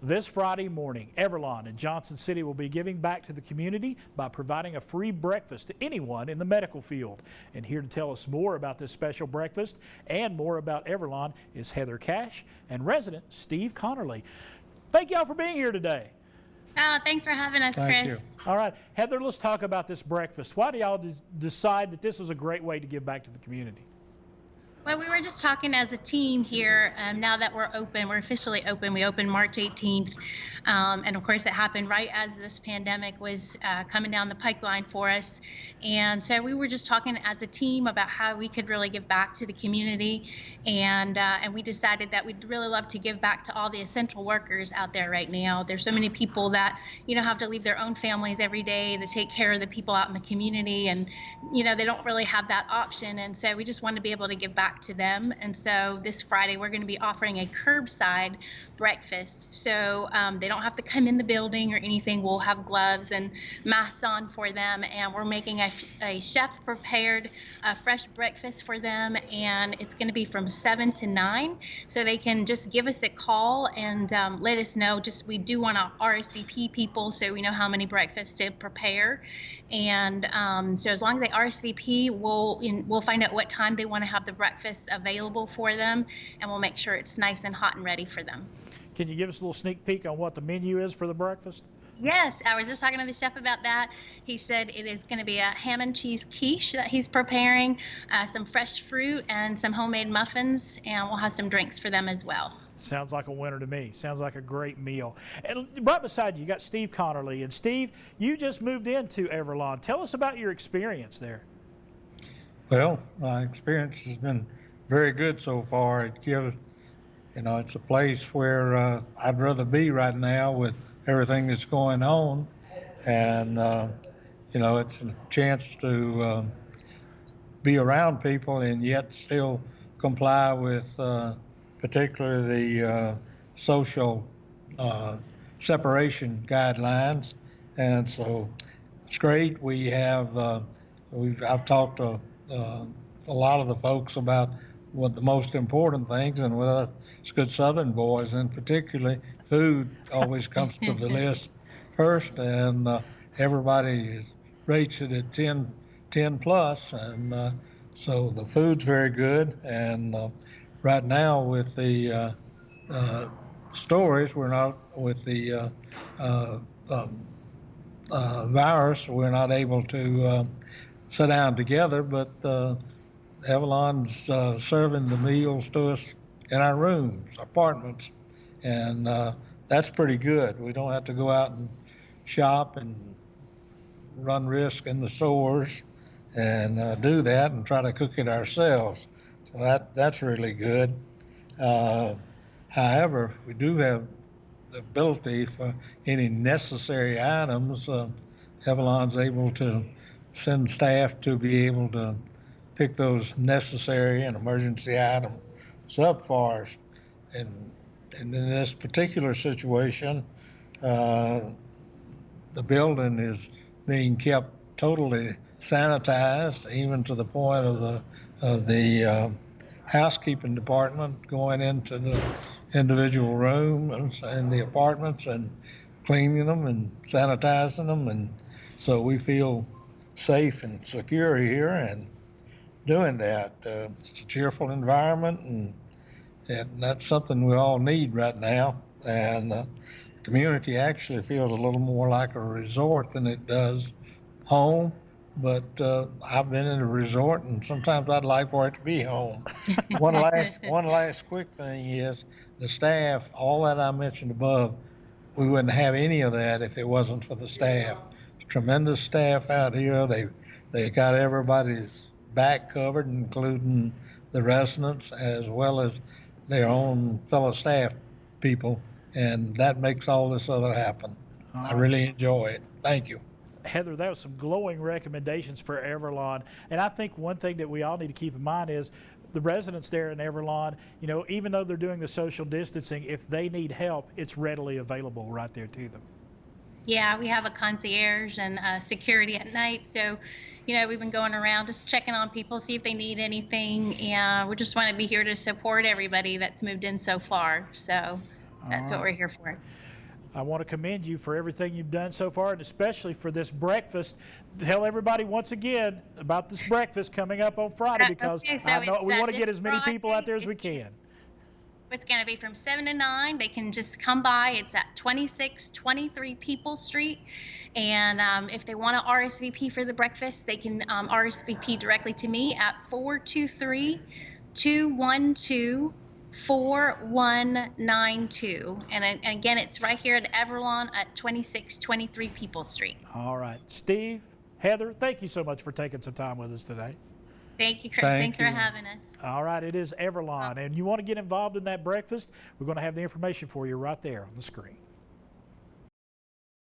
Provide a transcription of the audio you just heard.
This Friday morning, Everlan in Johnson City will be giving back to the community by providing a free breakfast to anyone in the medical field. And here to tell us more about this special breakfast and more about Everlan is Heather Cash and resident Steve Connerly. Thank y'all for being here today. Oh, thanks for having us, Chris. Thank you. All right, Heather, let's talk about this breakfast. Why do y'all decide that this was a great way to give back to the community? Well, we were just talking as a team here. Now that we're open, we're officially open. We opened March 18th. And of course, it happened right as this pandemic was coming down the pipeline for us. And so we were just talking as a team about how we could really give back to the community. And we decided that we'd really love to give back to all the essential workers out there right now. There's so many people that, have to leave their own families every day to take care of the people out in the community. And, they don't really have that option. And so we just wanted to be able to give back to them. And so this Friday, we're going to be offering a curbside breakfast. So they don't have to come in the building or anything. We'll have gloves and masks on for them. And we're making a chef prepared fresh breakfast for them. And it's going to be from 7 to 9. So they can just give us a call and let us know. We do want to RSVP people so we know how many breakfasts to prepare. And so as long as they RSVP, we'll find out what time they want to have the breakfast available for them, and we'll make sure it's nice and hot and ready for them. Can you give us a little sneak peek on what the menu is for the breakfast? Yes, I was just talking to the chef about that. He said it is going to be a ham and cheese quiche that he's preparing, some fresh fruit and some homemade muffins, and we'll have some drinks for them as well. Sounds like a winner to me. Sounds like a great meal. And right beside you, you got Steve Connerly. And Steve, you just moved into Everlan. Tell us about your experience there. Well, my experience has been very good so far. It gives, it's a place where I'd rather be right now with everything that's going on. And, it's a chance to be around people and yet still comply with particularly the social separation guidelines. And so it's great. We have, I've talked to a lot of the folks about what the most important things, and with us good Southern boys, and particularly food always comes to the list first, and everybody rates it at 10 plus, and so the food's very good. And right now with the stories, we're not with the virus, we're not able to sit down together, but Everlan's serving the meals to us in our rooms, apartments, and that's pretty good. We don't have to go out and shop and run risk in the stores and do that and try to cook it ourselves. So that's really good. However, we do have the ability for any necessary items. Everlan's able to send staff to be able to pick those necessary and emergency items up for us. And in this particular situation, the building is being kept totally sanitized, even to the point of the housekeeping department going into the individual rooms and the apartments and cleaning them and sanitizing them. And so we feel safe and secure here and doing that. It's a cheerful environment, and that's something we all need right now. And the community actually feels a little more like a resort than it does home. But I've been in a resort, and sometimes I'd like for it to be home. One last quick thing is the staff. All that I mentioned above, we wouldn't have any of that if it wasn't for the staff. Tremendous staff out here. They got everybody's back covered, including the residents as well as their own fellow staff people, and that makes all this other happen. I really enjoy it. Thank you. Heather, that was some glowing recommendations for Everlan. And I think one thing that we all need to keep in mind is the residents there in Everlan, even though they're doing the social distancing, if they need help, it's readily available right there to them. Yeah, we have a concierge and security at night. So, we've been going around just checking on people, see if they need anything. And we just want to be here to support everybody that's moved in so far. So that's what we're here for. I want to commend you for everything you've done so far, and especially for this breakfast. Tell everybody once again about this breakfast coming up on Friday, because Okay, so I know we want to this get as many people out Friday. there as we can. It's going to be from 7 to 9. They can just come by. It's at 2623 People Street. And if they want to RSVP for the breakfast, they can RSVP directly to me at 423-212-4192. And again, it's right here at Everlan at 2623 People Street. All right. Steve, Heather, thank you so much for taking some time with us today. Thank you, Chris. Thank Thanks for you. having us. All right, it is Everlan, and you want to get involved in that breakfast, we're going to have the information for you right there on the screen.